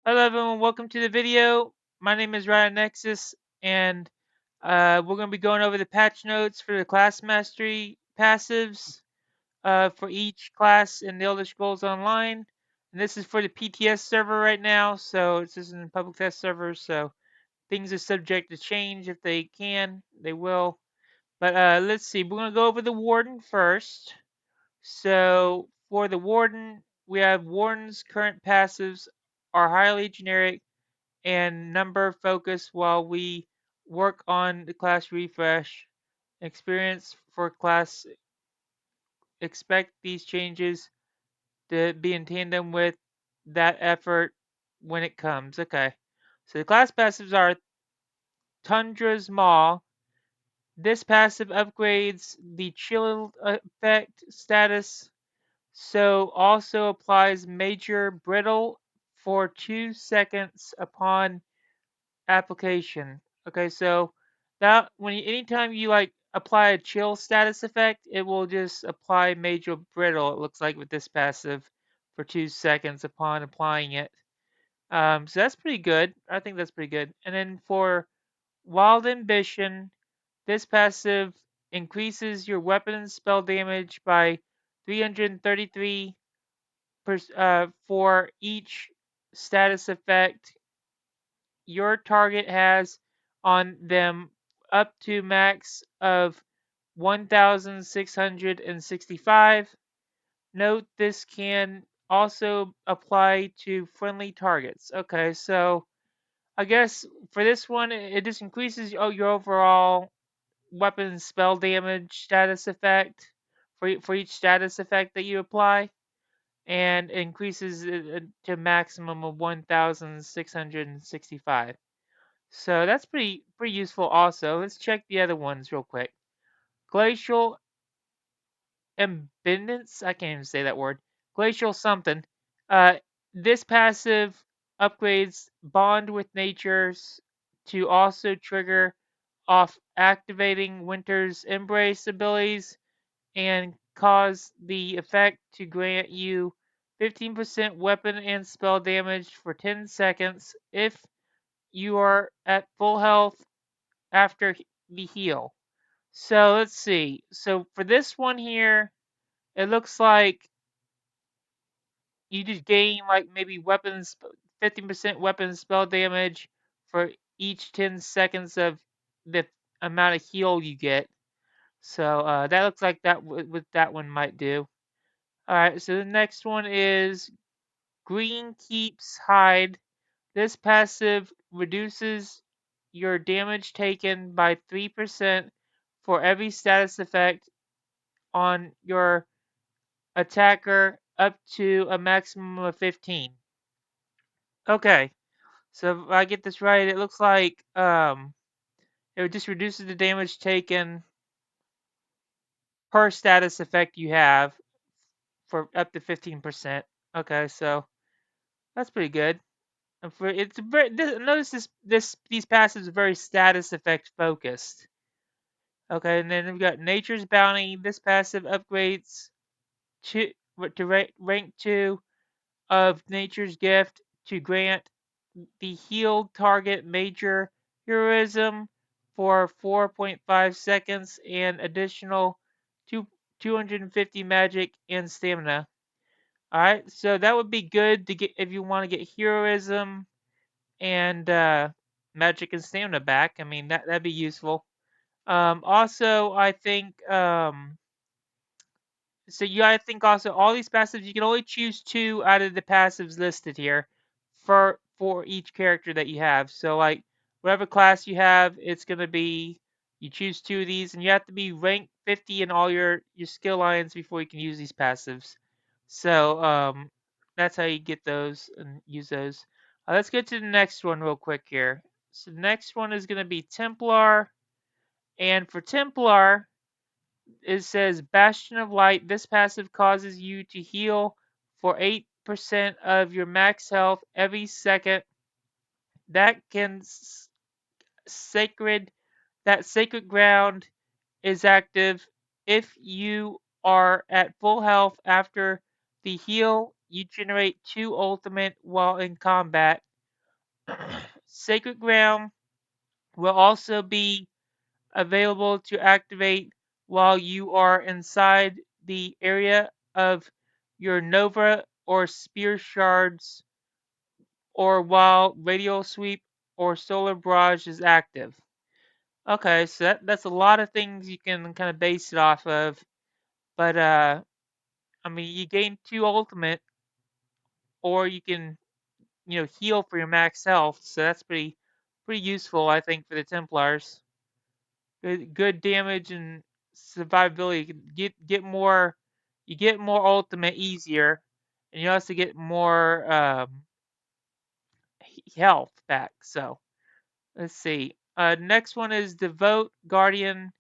Hello everyone, welcome to the video. My name is Ryan Nexus, and we're going to be going over the patch notes for the class mastery passives for each class in the Elder Scrolls Online. And this is for the PTS server right now, so this isn't a public test server, so things are subject to change. If they can, they will. But let's see, we're going to go over the Warden first. So for the Warden, we have Warden's current passives are highly generic and number focus while we work on the class refresh. Experience for class, expect these changes to be in tandem with that effort when it comes. Okay. So the class passives are Tundra's Maw. This passive upgrades the chill effect status, so also applies major brittle for 2 seconds upon application. Okay, so that anytime you like apply a chill status effect, it will just apply major brittle. It looks like with this passive for 2 seconds upon applying it. So that's pretty good. I think that's pretty good. And then for Wild Ambition, this passive increases your weapon and spell damage by 333 for each status effect your target has on them up to max of 1665. Note this can also apply to friendly targets. Okay, so I guess for this one, it just increases your overall weapon spell damage status effect for each status effect that you apply, and increases it to a maximum of 1665. So that's pretty useful also. Let's check the other ones real quick. Glacial Embindance, I can't even say that word. Glacial something. Uh, this passive upgrades Bond with Natures to also trigger off activating Winter's Embrace abilities and cause the effect to grant you 15% weapon and spell damage for 10 seconds if you are at full health after the heal. So let's see. So for this one here, it looks like you just gain like maybe weapons 15% weapon spell damage for each 10 seconds of the amount of heal you get. So that looks like that what that one might do. All right, so the next one is Green Keeps Hide. This passive reduces your damage taken by 3% for every status effect on your attacker up to a maximum of 15. Okay, so if I get this right, it looks like it just reduces the damage taken per status effect you have for up to 15%. Okay, so that's pretty good. And for it's very notice these passives are very status effect focused. Okay, and then we've got Nature's Bounty. This passive upgrades to rank 2 of Nature's Gift to grant the healed target major heroism for 4.5 seconds and additional 250 magic and stamina. Alright, so that would be good to get if you want to get heroism and magic and stamina back. I mean, that'd be useful. Also, I think so you gotta think also all these passives you can only choose 2 out of the passives listed here for each character that you have. So like whatever class you have, it's gonna be you choose 2 of these, and you have to be rank 50 in all your skill lines before you can use these passives. So that's how you get those and use those. Let's get to the next one real quick here. So the next one is gonna be Templar, and for Templar it says Bastion of Light. This passive causes you to heal for 8% of your max health every second. That can sacred that sacred ground is active if you are at full health after the heal. You generate 2 ultimate while in combat. Sacred Ground will also be available to activate while you are inside the area of your Nova or Spear Shards, or while Radial Sweep or Solar Barrage is active. Okay, so that's a lot of things you can kind of base it off of. But I mean, you gain 2 ultimate, or you can heal for your max health. So that's pretty useful, I think, for the Templars. Good damage and survivability. You can get more. You get more ultimate easier, and you also get more health back. So let's see. Next one is Devote Guardian.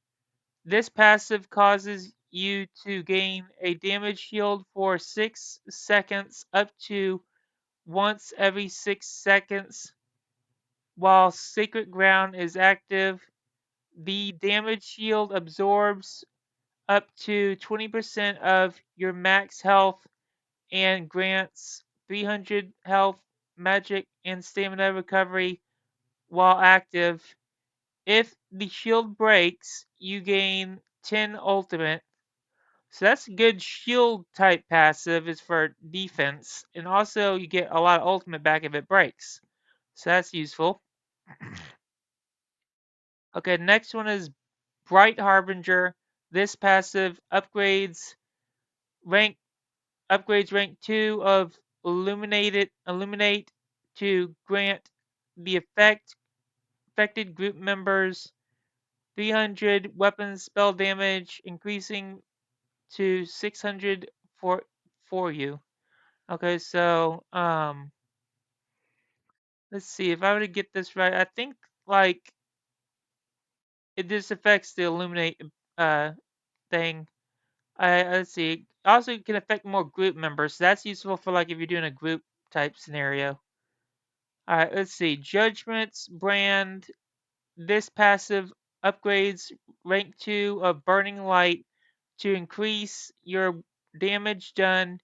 This passive causes you to gain a damage shield for 6 seconds up to once every 6 seconds. While Sacred Ground is active, the damage shield absorbs up to 20% of your max health and grants 300 health, magic, and stamina recovery while active. If the shield breaks, you gain 10 ultimate. So that's a good shield type passive is for defense. And also you get a lot of ultimate back if it breaks. So that's useful. Okay, next one is Bright Harbinger. This passive rank rank 2 of Illuminate to grant the affected group members 300 weapon spell damage, increasing to 600 for you. Okay, so let's see if I were to get this right. I think like it just affects the Illuminate uh thing. Let's see. Also, it can affect more group members. So that's useful for like if you're doing a group type scenario. All right, let's see. Judgment's brand. This passive upgrades rank 2 of Burning Light to increase your damage done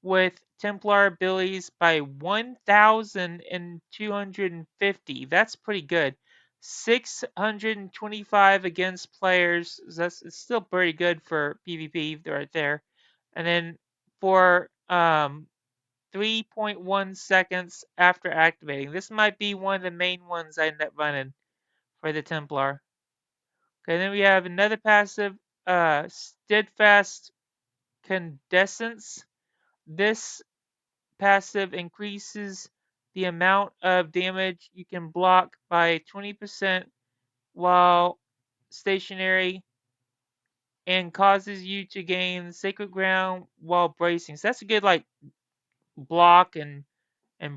with Templar abilities by 1,250. That's pretty good. 625 against players. That's it's still pretty good for PvP right there. And then for 3.1 seconds after activating. This might be one of the main ones I end up running for the Templar. Okay, then we have another passive, Steadfast Condescence. This passive increases the amount of damage you can block by 20% while stationary and causes you to gain Sacred Ground while bracing. So that's a good like block and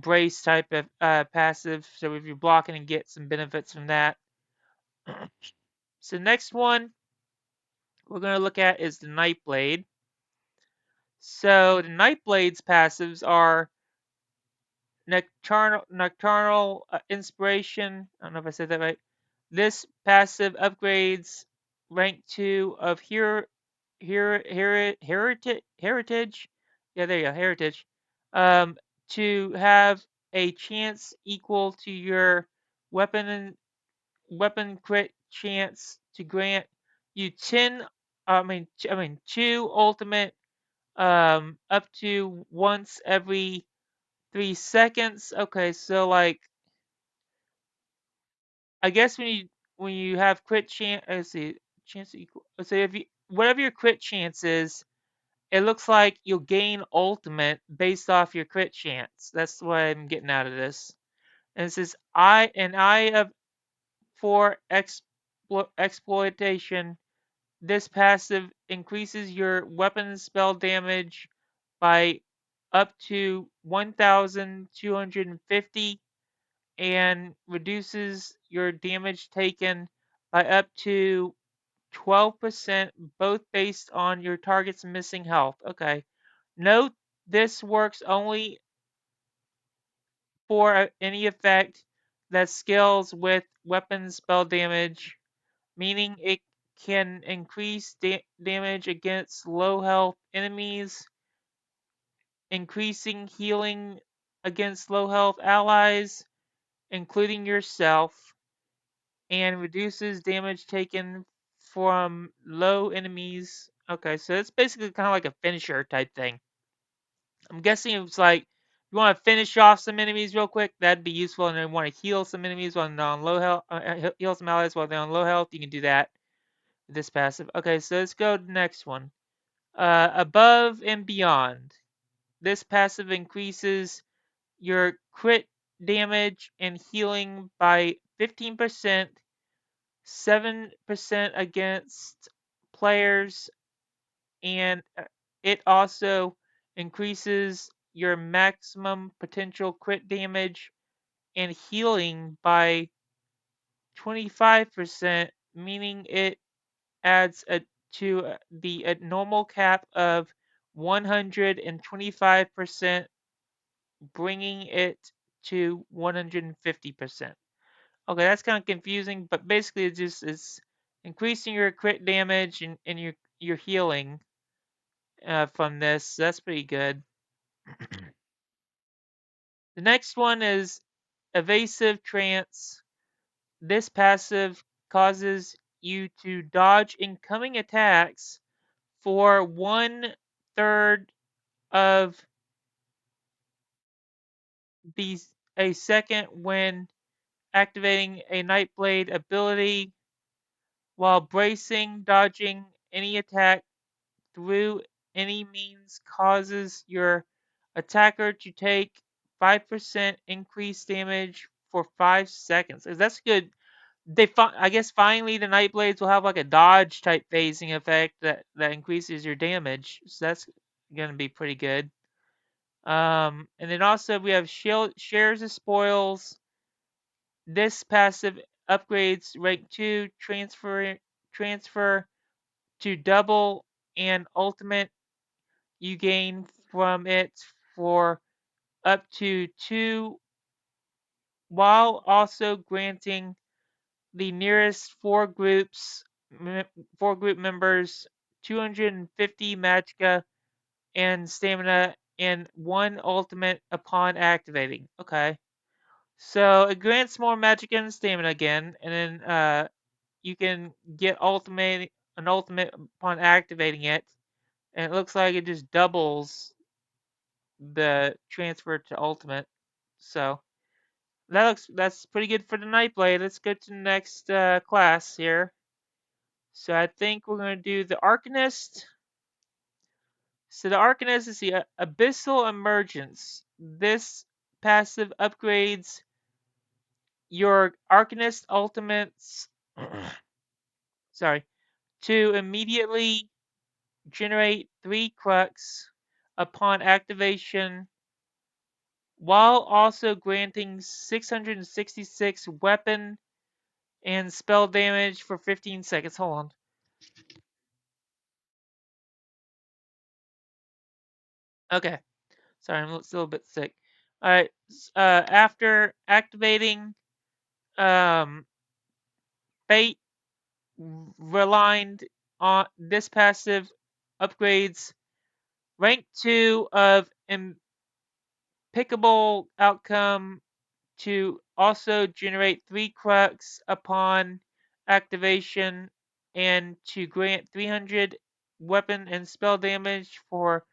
brace type of passive. So if you're blocking and get some benefits from that. So next one we're going to look at is the Nightblade. So the Nightblade's passives are Nocturnal Inspiration. I don't know if I said that right. This passive upgrades rank 2 of Heritage. Yeah, there you go, Heritage. Um, to have a chance equal to your weapon weapon crit chance to grant you 10. I mean 2 ultimate up to once every 3 seconds. Okay, so like I guess when you have crit chance, let's see, chance equal. Let's say if you whatever your crit chance is, it looks like you'll gain ultimate based off your crit chance. That's what I'm getting out of this. And it says eye of for exploitation. This passive increases your weapon spell damage by up to 1,250 and reduces your damage taken by up to 12%, both based on your target's missing health. Okay. Note this works only for any effect that scales with weapon spell damage, meaning it can increase damage against low health enemies, increasing healing against low health allies, including yourself, and reduces damage taken from low enemies. Okay, so it's basically kind of like a finisher type thing. I'm guessing it's like you want to finish off some enemies real quick, that'd be useful, and then want to heal some enemies while they're on low health, heal some allies while they're on low health. You can do that with this passive. Okay, so let's go to the next one. Above and beyond. This passive increases your crit damage and healing by 15%, 7% against players, and it also increases your maximum potential crit damage and healing by 25%, meaning it adds to the normal cap of 125%, bringing it to 150%. Okay, that's kind of confusing, but basically it just is increasing your crit damage and your healing from this. That's pretty good. The next one is evasive trance. This passive causes you to dodge incoming attacks for 1/3 of the a second when activating a Nightblade ability, while bracing, dodging any attack through any means causes your attacker to take 5% increased damage for 5 seconds. That's good. I guess finally the Nightblades will have like a dodge type phasing effect that increases your damage. So that's gonna be pretty good. And then also we have shares of spoils. This passive upgrades rank 2 transfer to double, and ultimate you gain from it for up to 2, while also granting the nearest 4 group members 250 magicka and stamina and 1 ultimate upon activating. Okay. So it grants more magic and stamina again, and then you can get an ultimate upon activating it, and it looks like it just doubles the transfer to ultimate. So that's pretty good for the Nightblade. Let's go to the next class here. So I think we're gonna do the Arcanist. So the Arcanist is the Abyssal Emergence. This passive upgrades your Arcanist ultimates sorry, to immediately generate 3 Crux upon activation, while also granting 666 weapon and spell damage for 15 seconds. Hold on. Okay. Sorry, I'm still a bit sick. Alright. After activating um, Fate Reliant on this passive upgrades rank 2 of impeccable outcome to also generate 3 Crux upon activation, and to grant 300 weapon and spell damage for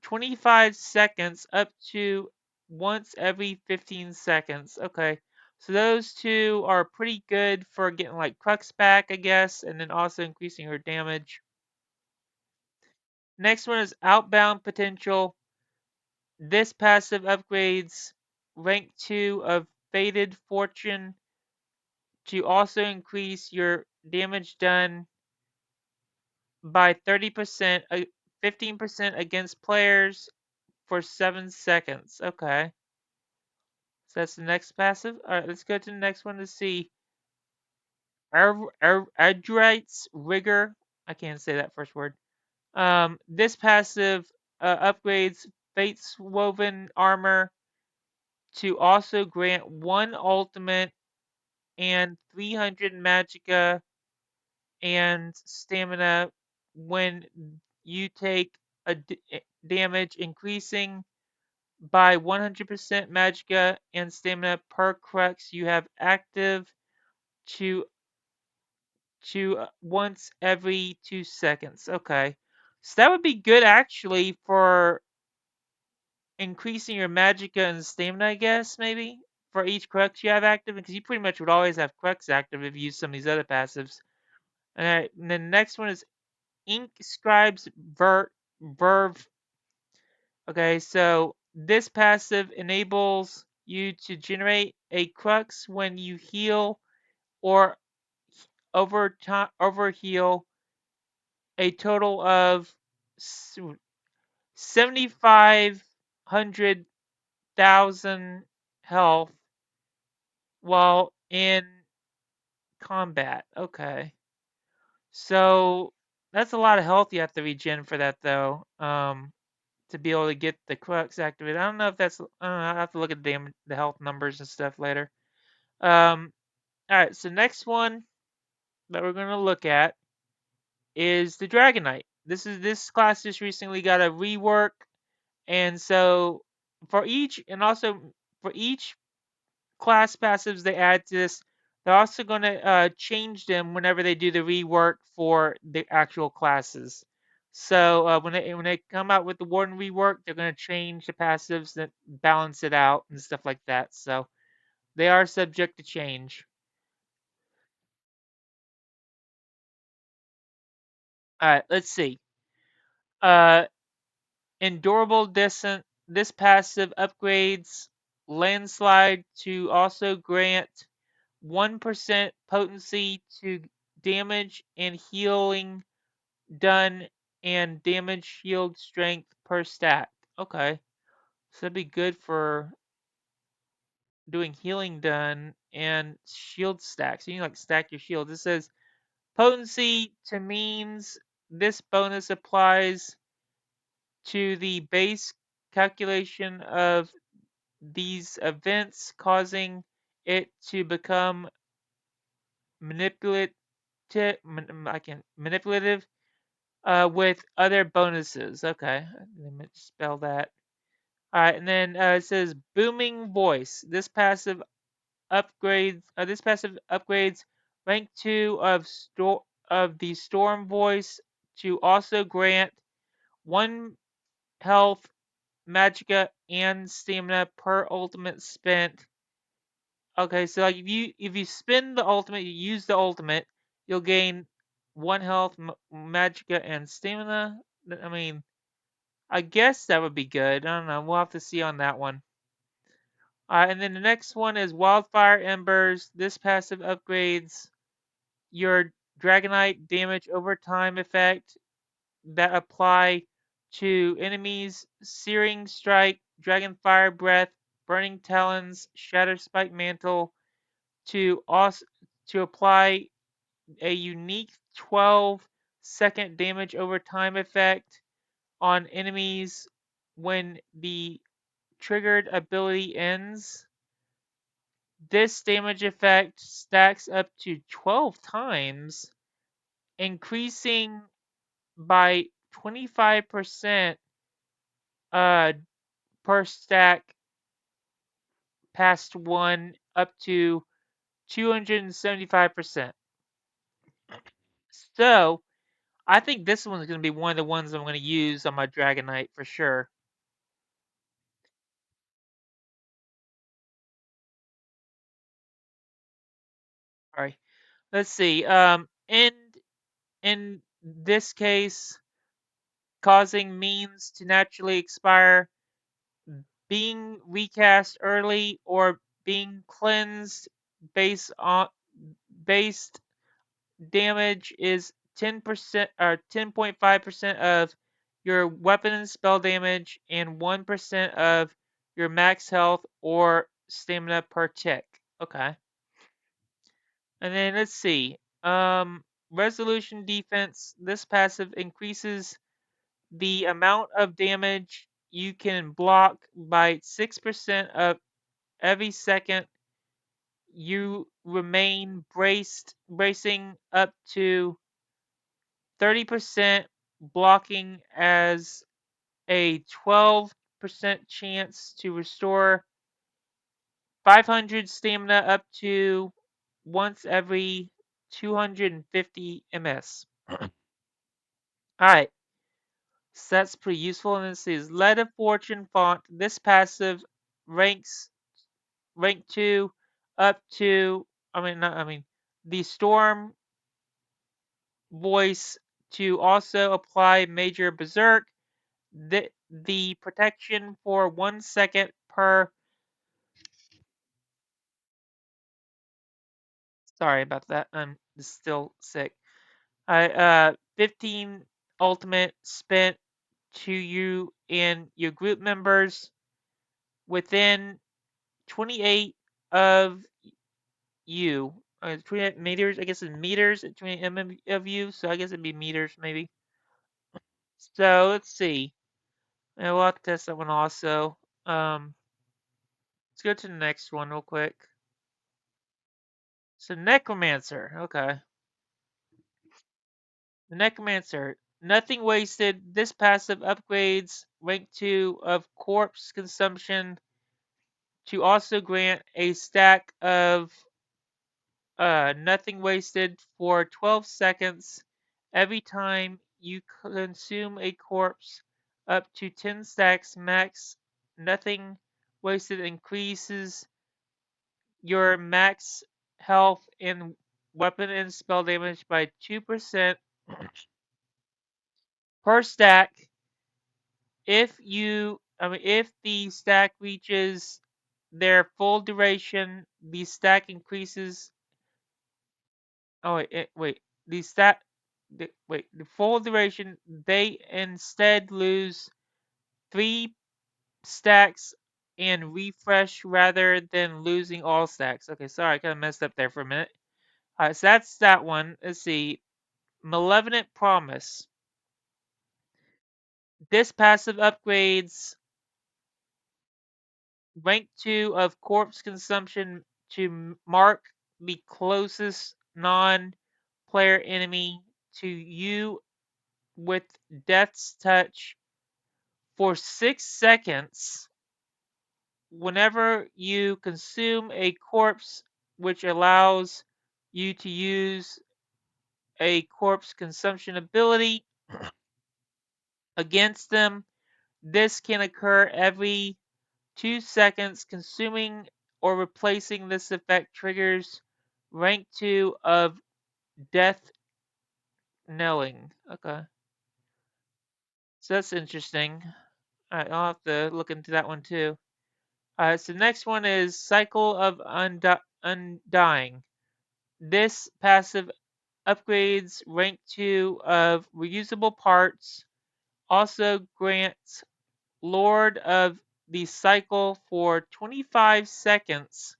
25 seconds up to once every 15 seconds. Okay, so those two are pretty good for getting like Crux back, I guess, and then also increasing her damage. Next one is Outbound Potential. This passive upgrades rank 2 of Fated Fortune to also increase your damage done by 30%, 15% against players for 7 seconds. Okay. So that's the next passive. Alright, let's go to the next one to see. Adrite's Rigor. I can't say that first word. This passive upgrades Fate's Woven Armor to also grant 1 ultimate and 300 magicka and stamina when you take a damage increasing by 100% magicka and stamina per crux you have active to once every 2 seconds. Okay. So that would be good actually for increasing your magicka and stamina, I guess, maybe, for each crux you have active, because you pretty much would always have crux active if you use some of these other passives. Alright, and then the next one is Ink Scribe's Verve. Okay, so this passive enables you to generate a crux when you heal or overheal a total of 7,500,000 health while in combat. Okay. So that's a lot of health you have to regen for that though. To be able to get the crux activated. I don't know if that's. I don't know. I have to look at the health numbers and stuff later. All right. So next one that we're gonna look at is the Dragonite. This class just recently got a rework, and so for each class passives they add to this, they're also going to change them whenever they do the rework for the actual classes. So when they come out with the Warden rework, they're going to change the passives that balance it out and stuff like that. So they are subject to change. All right, let's see. Uh, Endurable Descent. This passive upgrades Landslide to also grant 1% potency to damage and healing done and damage shield strength per stack. Okay. So that'd be good for doing healing done and shield stacks. So you can like stack your shield. This says potency to means this bonus applies to the base calculation of these events, causing it to become manipulative. I can manipulative with other bonuses. Okay, let me spell that. All right, and then it says booming voice. This passive upgrades rank 2 of the storm voice to also grant 1 health, magicka, and stamina per ultimate spent. Okay, so like if you spend the ultimate, you use the ultimate, you'll gain 1 health, magicka, and stamina. I mean, I guess that would be good. I don't know. We'll have to see on that one. And then the next one is Wildfire Embers. This passive upgrades your Dragonite damage over time effect that apply to enemies: Searing Strike, Dragonfire Breath, Burning Talons, Shatter Spike Mantle, to also to apply a unique 12-second damage over time effect on enemies when the triggered ability ends. This damage effect stacks up to 12 times, increasing by 25% uh, per stack past one up to 275%. So I think this one's going to be one of the ones I'm going to use on my Dragonite for sure. All right, let's see. In this case, causing means to naturally expire, being recast early, or being cleansed based on based damage is 10% or 10.5% of your weapon and spell damage and 1% of your max health or stamina per tick. Okay. And then let's see. Resolution defense. This passive increases the amount of damage you can block by 6% of every second you remain bracing up to 30% blocking as a chance to restore 500 stamina up to once every 250 ms. Alright, so that's pretty useful. And this is Lead of Fortune font. This passive ranks rank 2 up to, the Storm voice to also apply Major Berserk. The protection for 1 second per. Sorry about that. I'm still sick. 15 ultimate spent to you and your group members within 28 of you. 28 meters, I guess in meters, 28 mm of you, so I guess it'd be meters maybe. So let's see. And we'll have to test that one also. Let's go to the next one real quick. So Necromancer, okay. The Necromancer. Nothing wasted. This passive upgrades rank 2 of corpse consumption to also grant a stack of nothing wasted for 12 seconds every time you consume a corpse up to 10 stacks max. Nothing wasted increases your max health and weapon and spell damage by 2% per stack. If the stack reaches their full duration, the stack increases. Oh wait. The stat. The full duration. They instead lose 3 stacks and refresh rather than losing all stacks. Okay, sorry, I kind of messed up there for a minute. Alright, so that's that one. Let's see. Malevolent Promise. This passive upgrades rank 2 of corpse consumption to mark the closest non-player enemy to you with Death's Touch for 6 seconds whenever you consume a corpse, which allows you to use a corpse consumption ability against them. This can occur every 2 seconds. Consuming or replacing this effect triggers rank 2 of death knelling. Okay. So that's interesting. Alright, I'll have to look into that one too. So the next one is Cycle of Undying. This passive upgrades rank 2 of reusable parts. Also grants Lord of the Cycle for 25 seconds,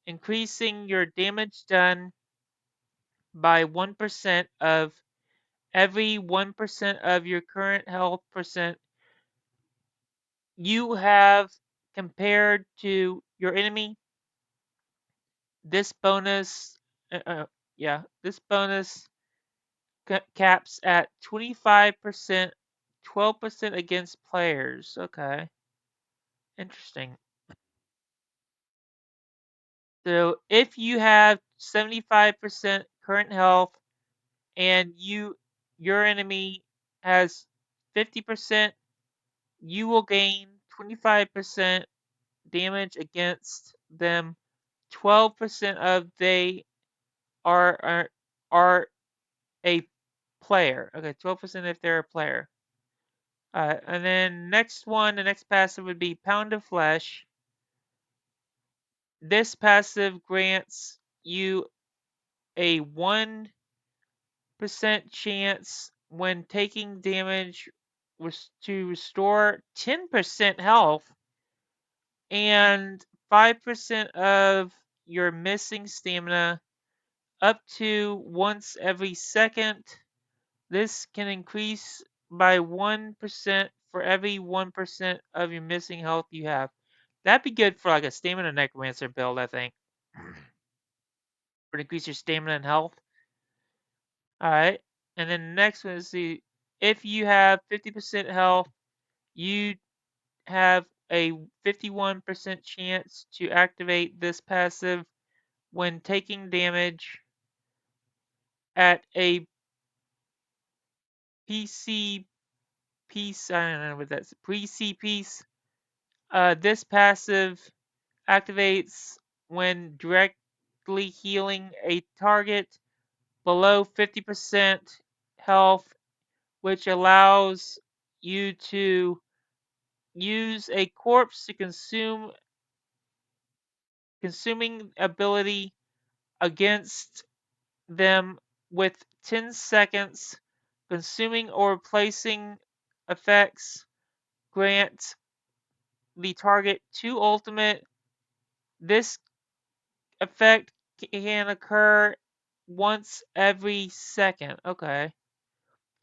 increasing your damage done by 1% of every 1% of your current health percent you have compared to your enemy. This bonus, uh, uh, this bonus caps at 25%, 12% against players. Okay, interesting. So if you have 75% current health and your enemy has 50%, you will gain 25% damage against them. 12% of they are a player. Okay, 12% if they're a player. And then the next passive would be Pound of Flesh. This passive grants you a 1% chance when taking damage to restore 10% health and 5% of your missing stamina up to once every second. This can increase by 1% for every 1% of your missing health you have. That'd be good for like a stamina necromancer build, I think. For increase your stamina and health. Alright. And then next one is if you have 50% health, you have a 51% chance to activate this passive when taking damage at a PC piece. I don't know what that's. Pre-C piece. This passive activates when directly healing a target below 50% health, which allows you to use a corpse to consuming ability against them with 10 seconds. Consuming or replacing effects grant the target 2 ultimate. This effect can occur once every second. Okay.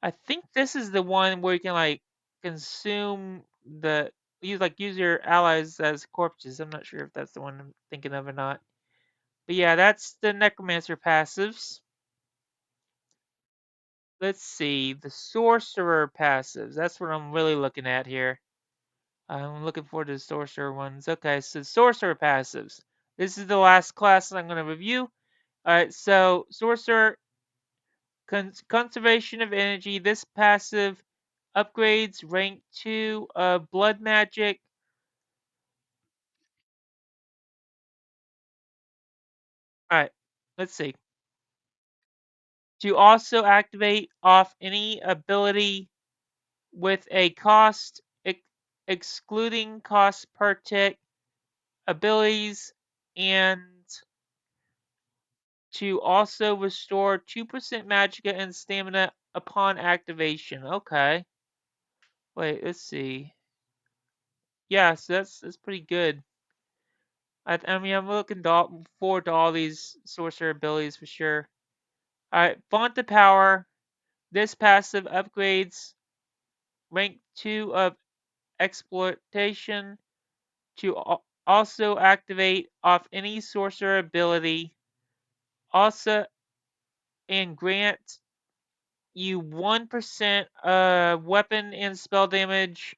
I think this is the one where you can like consume the use your allies as corpses. I'm not sure if that's the one I'm thinking of or not. But yeah, that's the necromancer passives. Let's see, the sorcerer passives. That's what I'm really looking at here. I'm looking forward to the sorcerer ones. Okay, so sorcerer passives. This is the last class that I'm going to review. Alright, so sorcerer conservation of energy. This passive upgrades rank 2 of blood magic. Alright, let's see. To also activate off any ability with a cost excluding cost per tick abilities, and to also restore 2% magicka and stamina upon activation. Okay. Wait, let's see. Yeah, so that's pretty good. I mean, I'm looking forward to all these sorcerer abilities for sure. Alright, Font of Power. This passive upgrades rank 2 of Exploitation to also activate off any sorcerer ability. Also, and grant you 1% weapon and spell damage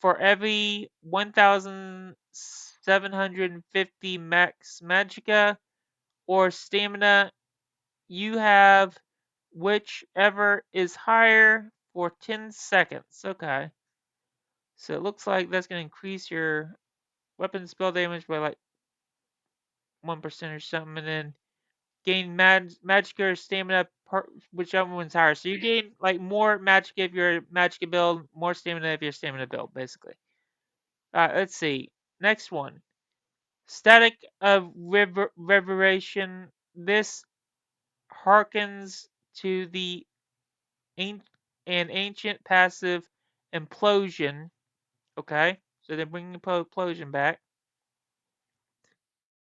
for every 1,750 max magicka or stamina you have, whichever is higher, for 10 seconds. Okay. So it looks like that's going to increase your weapon spell damage by like 1% or something, and then gain magicka or stamina, whichever one's higher. So you gain like more magicka if you're a magicka build, more stamina if you're a stamina build, basically. Let's see. Next one. Static of Reverberation. This harkens to the an ancient passive Implosion. Okay, so they're bringing Implosion back.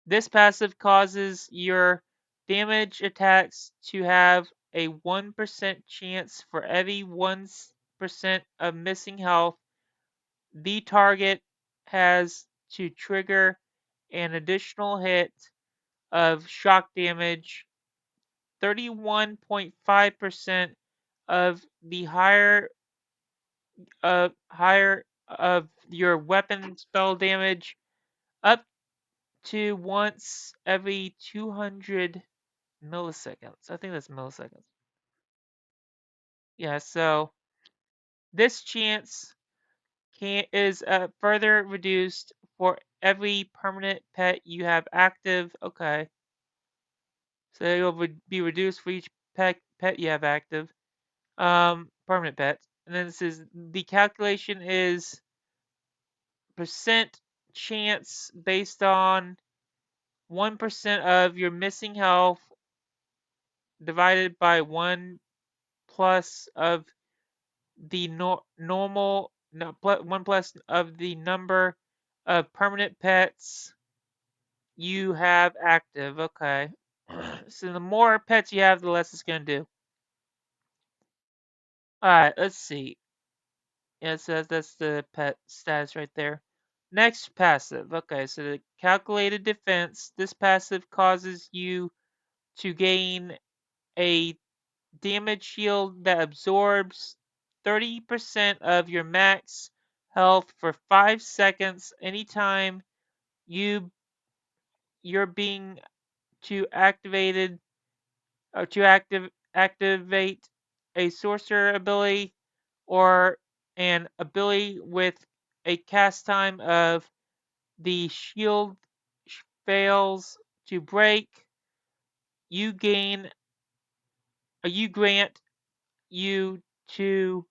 This passive causes your damage attacks to have a 1% chance for every 1% of missing health. The target has to trigger an additional hit of shock damage. 31.5% of the higher of your weapon spell damage, up to once every 200 milliseconds. I think that's milliseconds. Yeah, so this chance is further reduced for every permanent pet you have active. Okay, so it will be reduced for each pet you have active. Permanent pet. And then it says the calculation is percent chance based on 1% of your missing health divided by 1 plus of the normal, no, 1 plus of the number of permanent pets you have active. Okay. So the more pets you have, the less it's going to do. Alright, let's see. Yeah, it says that's the pet status right there. Next passive. Okay, so the calculated defense. This passive causes you to gain a damage shield that absorbs 30% of your max health for 5 seconds anytime you you're being to activated or to activate a sorcerer ability or an ability with a cast time of the shield fails to break, you gain you grant you to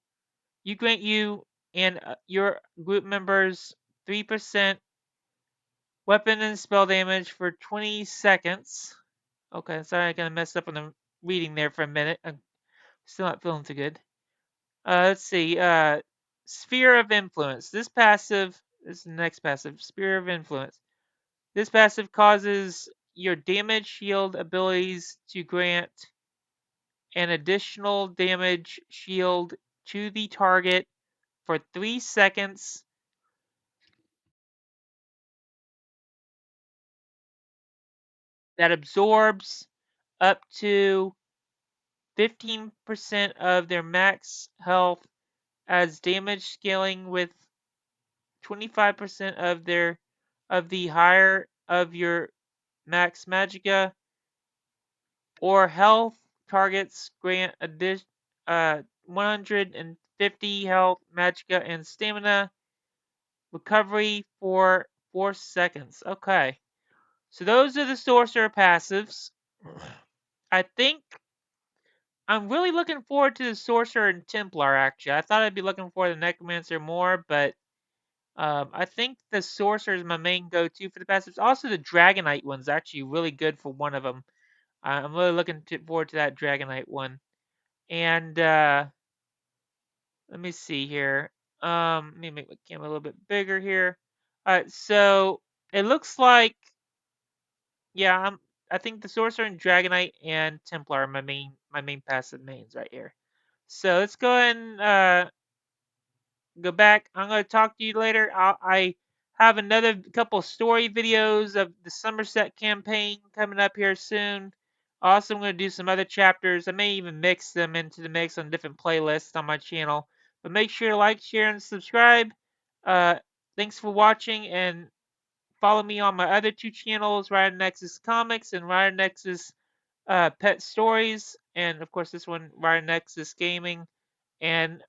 you grant you and your group members 3% weapon and spell damage for 20 seconds. Okay, sorry I kind of messed up on the reading there for a minute. I'm still not feeling too good. Let's see. Sphere of Influence. This is the next passive. Sphere of Influence. This passive causes your damage shield abilities to grant an additional damage shield to the target for 3 seconds that absorbs up to 15% of their max health as damage scaling with 25% of the higher of your max magicka or health targets grant 150 health magicka and stamina recovery for 4 seconds. Okay. So those are the sorcerer passives. I think I'm really looking forward to the sorcerer and templar actually. I thought I'd be looking for the necromancer more, but I think the sorcerer is my main go-to for the passives. Also, the dragonite one's actually really good for one of them. I'm really looking forward to that dragonite one. And let me see here. Let me make my camera a little bit bigger here. Alright, so it looks like yeah, I think the sorcerer and dragonite and templar are my main passive mains right here. So let's go ahead and go back. I'm going to talk to you later. I have another couple story videos of the Somerset campaign coming up here soon. Also, I'm going to do some other chapters. I may even mix them into the mix on different playlists on my channel. But make sure to like, share, and subscribe. Uh, Thanks for watching, and follow me on my other two channels, Rider Nexus Comics and Rider Nexus Pet Stories. And, of course, this one, Rider Nexus Gaming. And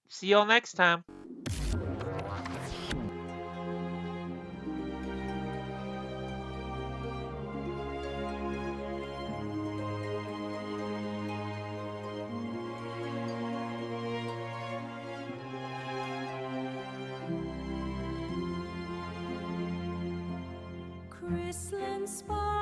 see y'all next time. Crystalline spark.